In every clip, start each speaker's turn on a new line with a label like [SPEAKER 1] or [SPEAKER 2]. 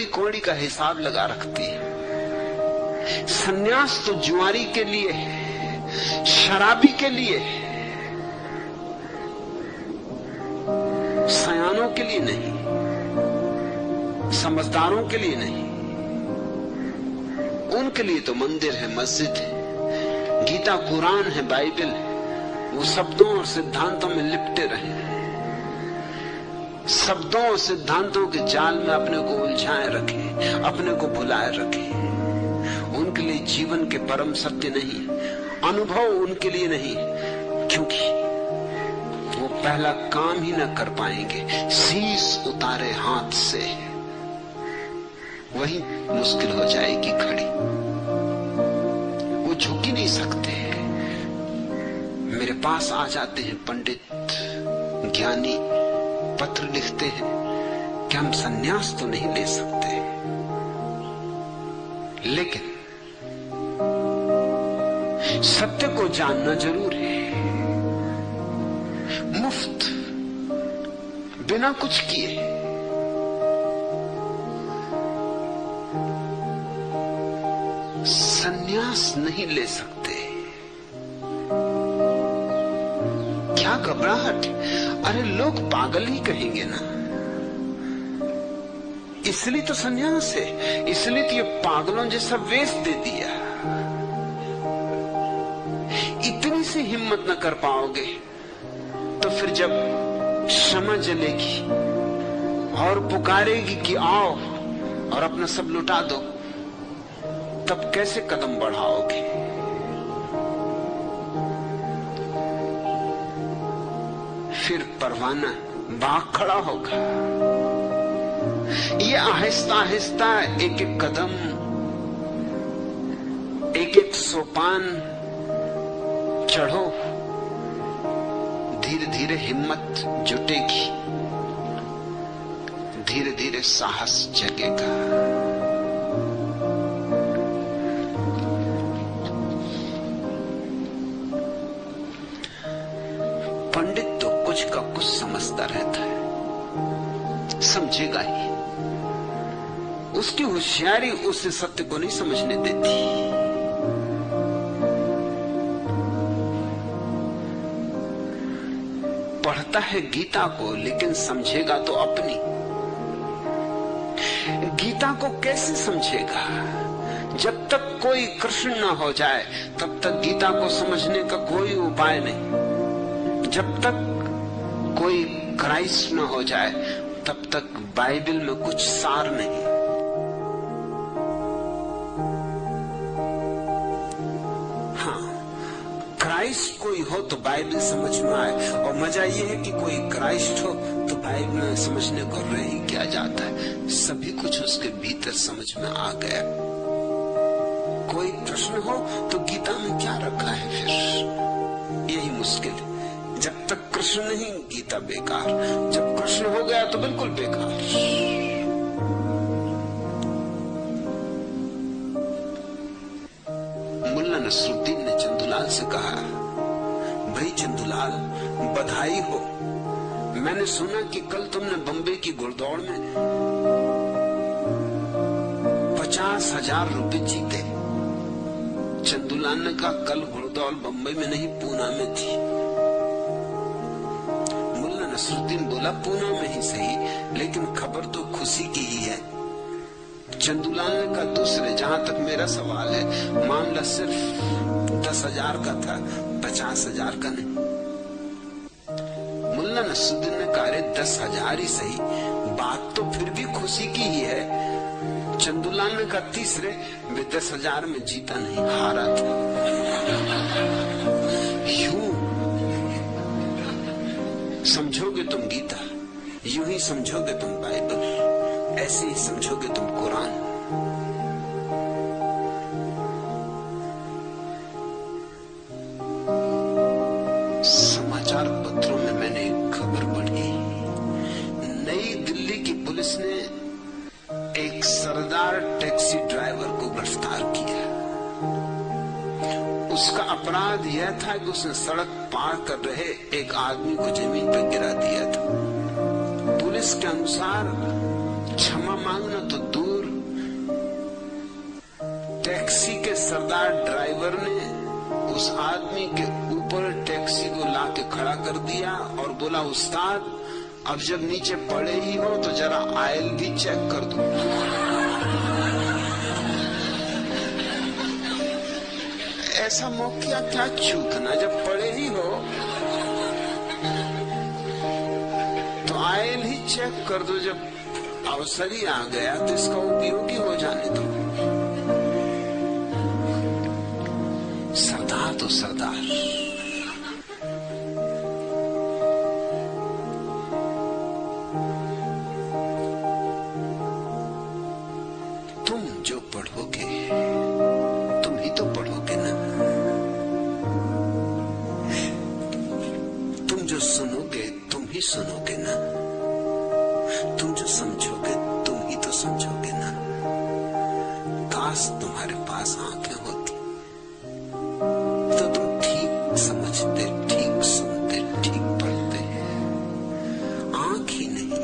[SPEAKER 1] कौड़ी कौड़ी का हिसाब लगा रखती है। सन्यास तो जुआरी के लिए है, शराबी के लिए है, सयानों के लिए नहीं, समझदारों के लिए नहीं। उनके लिए तो मंदिर है, मस्जिद है, गीता कुरान है, बाइबल है। वो शब्दों और सिद्धांतों में लिपटे रहे, शब्दों और सिद्धांतों के जाल में अपने को उलझाए रखे, अपने को भुलाए रखे। उनके लिए जीवन के परम सत्य नहीं, अनुभव उनके लिए नहीं, क्योंकि वो पहला काम ही न कर पाएंगे। शीश उतारे हाथ से वही मुश्किल हो जाएगी खड़ी। वो झुक ही नहीं सकते। मेरे पास आ जाते हैं पंडित ज्ञानी, पत्र लिखते हैं कि हम सन्यास तो नहीं ले सकते, लेकिन सत्य को जानना जरूर है। मुफ्त, बिना कुछ किए सन्यास नहीं ले सकते। क्या घबराहट? अरे लोग पागल ही कहेंगे ना, इसलिए तो सन्यास है, इसलिए तो ये पागलों जैसा वेश दे दिया। इतनी सी हिम्मत न कर पाओगे तो फिर जब क्षमा जलेगी और पुकारेगी कि आओ और अपना सब लुटा दो, तब कैसे कदम बढ़ाओगे? फिर परवाना भाग खड़ा होगा। ये आहिस्ता आहिस्ता एक एक कदम, एक एक सोपान चढ़ो, धीरे धीरे हिम्मत जुटेगी, धीरे धीरे साहस जगेगा। पंडित तो कुछ का कुछ समझता रहता है, समझेगा ही। उसकी होशियारी उसे सत्य को नहीं समझने देती। पढ़ता है गीता को, लेकिन समझेगा तो अपनी। गीता को कैसे समझेगा? जब तक कोई कृष्ण न हो जाए तब तक गीता को समझने का कोई उपाय नहीं। जब तक कोई क्राइस्ट न हो जाए तब तक बाइबल में कुछ सार नहीं। हाँ, क्राइस्ट कोई हो तो बाइबल समझ में आए, और मजा ये है कि कोई क्राइस्ट हो तो बाइबल में समझने को रह ही क्या जाता है, सभी कुछ उसके भीतर समझ में आ गया। कोई प्रश्न हो तो गीता में क्या रखा है, फिर यही मुश्किल है। जब तक कृष्ण नहीं, गीता बेकार। जब कृष्ण हो गया तो बिल्कुल बेकार। मुल्ला नसरुद्दीन ने चंदूलाल से कहा, भाई चंदूलाल, बधाई हो, मैंने सुना कि कल तुमने बम्बई की घुड़दौड़ में 50,000 रुपए जीते। चंदूलाल ने कहा, कल घुड़दौड़ बम्बई में नहीं, पूना में थी। नसरुद्दीन बोला, पूना में ही सही, लेकिन खबर तो खुशी की ही है। चंदूलाल ने कहा, दूसरे, जहां तक मेरा सवाल है, मामला सिर्फ 10,000 का था, 50,000 का नहीं। मुल्ला नसरुद्दीन ने कहा, 10,000 ही सही, बात तो फिर भी खुशी की ही है। चंदूलाल ने कहा, तीसरे, वे 10,000 में जीता नहीं, हारा था। समझोगे तुम गीता, यूं ही समझोगे तुम बाइबल, ऐसे ही समझोगे तुम कुरान। समाचार पत्रों में मैंने एक खबर पढ़ी, नई दिल्ली की पुलिस ने एक सरदार टैक्सी ड्राइवर को गिरफ्तार किया। उसका अपराध यह था कि उसने सड़क पार कर रहे एक आदमी को जमीन पर गिरा दिया था। पुलिस के अनुसार क्षमा मांगना तो दूर, टैक्सी के सरदार ड्राइवर ने उस आदमी के ऊपर टैक्सी को लाके खड़ा कर दिया और बोला, उस्ताद अब जब नीचे पड़े ही हो तो जरा आयल भी चेक कर दो। ऐसा मौका क्या चूकना, जब पड़े ही हो तो आयल ही चेक कर दो। जब अवसर ही आ गया तो इसका उपयोगी हो जाने दो। सरदार तो सरदार, तुम जो पढ़ोगे तुम ही तो पढ़ोगे ना, तुम जो सुनोगे तुम ही सुनोगे ना, तुम जो समझोगे तुम ही तो समझोगे ना। काश तुम्हारे पास आंखें होती तो तुम ठीक समझते, ठीक सुनते, ठीक पढ़ते। आंख ही नहीं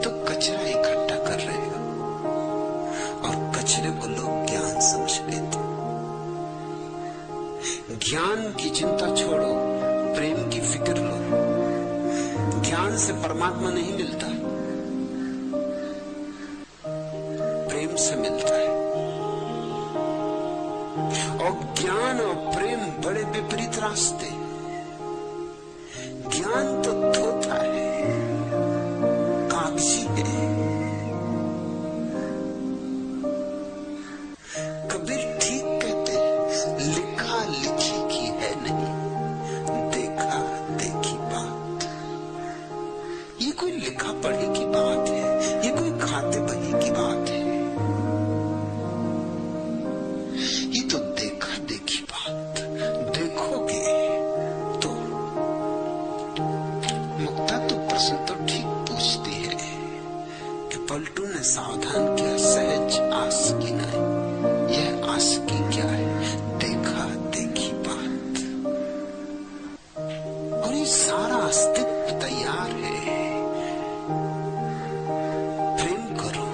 [SPEAKER 1] तो कचरा इकट्ठा कर रहे हो और कचरे को लोग ज्ञान समझ लेते। ज्ञान की चिंता छोड़ो, प्रेम की फिक्र लो। ज्ञान से परमात्मा नहीं मिलता, प्रेम से मिलता है। और ज्ञान और प्रेम बड़े विपरीत रास्ते। ज्ञान तो थोथा है, कागजी है। कबीर ठीक कहते हैं, लिखा लिखी की है नहीं, देखा देखी बात। ये कोई लिखा पढ़ी की बात है, ये कोई खाते बही की बात है, ये तो देखा देखी बात। देखोगे तो मुक्ता तो प्रश्न तो ठीक पूछती है कि पलटू ने सावधान किया, सहज आसकी नहीं। यह आसकी क्या है? देखा देखी बात। और ये सारा अस्तित्व तैयार है। प्रेम करो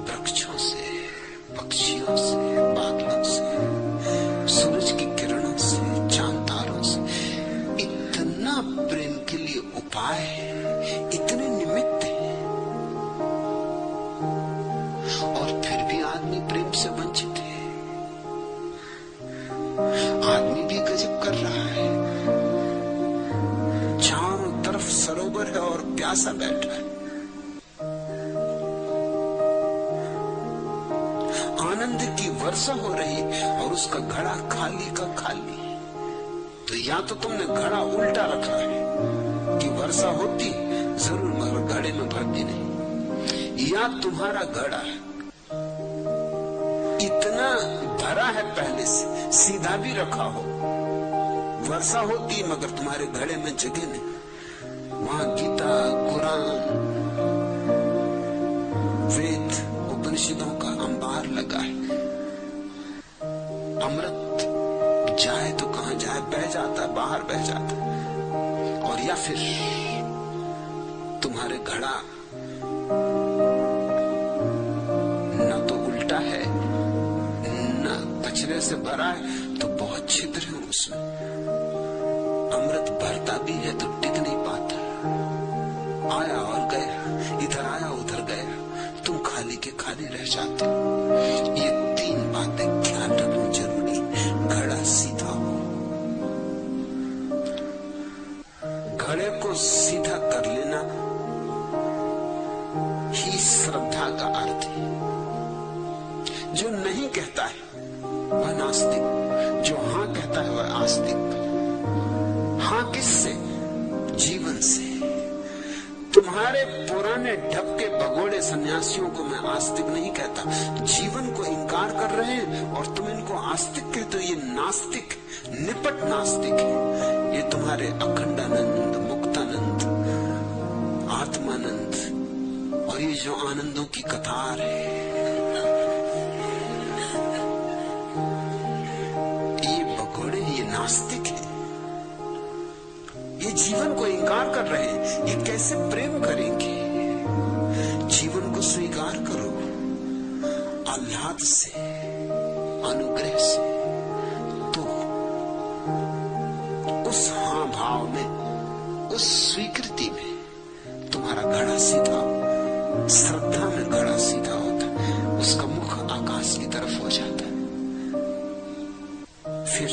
[SPEAKER 1] वृक्षों से, पक्षियों से, बादलों से, सूरज की किरणों से, चांद तारों से। इतना प्रेम के लिए उपाय है, इतने निमित्त हैं, और फिर भी आदमी प्रेम से वंचित है। आदमी भी गजब कर रहा है, चारों तरफ सरोवर है और प्यासा बैठा है। आनंद की वर्षा हो रही और उसका घड़ा खाली का खाली। तो या तो तुमने घड़ा उल्टा रखा है कि वर्षा होती जरूर मगर घड़े में भरती नहीं, या तुम्हारा घड़ा इतना भरा है पहले से, सीधा भी रखा हो, वर्षा होती मगर तुम्हारे घड़े में जगह नहीं। वहां गीता, कुरान, वेद, उपनिषदों का अंबार लगा है। अमृत जाए तो कहां जाए, बह जाता है, बाहर बह जाता है। और या फिर तुम्हारे घड़ा न तो उल्टा है न कचरे से भरा है, तो बहुत छिद्र है उसमें। अमृत भरता भी है तो टिक नहीं पाता, आया और गया, इधर आया उधर गया, तुम खाली के खाली रह जाते हो। ये तीन बातें ख्याल रखनी जरूरी। घड़ा सीधा हो, घड़े को सीधा कर लेना ही श्रद्धा का अर्थ है। जो नहीं कहता है वह नास्तिक, जो हाँ कहता है वह आस्तिक। हाँ किससे? जीवन से। तुम्हारे पुराने ढबके भगोड़े सन्यासियों को मैं आस्तिक नहीं कहता, जीवन को इंकार कर रहे हैं और तुम इनको आस्तिक कहते हो। ये नास्तिक, निपट नास्तिक है। ये तुम्हारे अखंडानंद, मुक्तानंद, आत्मानंद और ये जो आनंदों की कतार है, ये भगोड़े, ये नास्तिक है। ये जीवन को इंकार कर रहे हैं। ये कैसे प्रेम करेंगे? जीवन को स्वीकार करो, आह्लाद से, अनुग्रह से, तो उस हाँ भाव में, उस स्वीकृति में तुम्हारा घड़ा सीधा, श्रद्धा में घड़ा सीधा होता है, उसका मुख आकाश की तरफ हो जाता है। फिर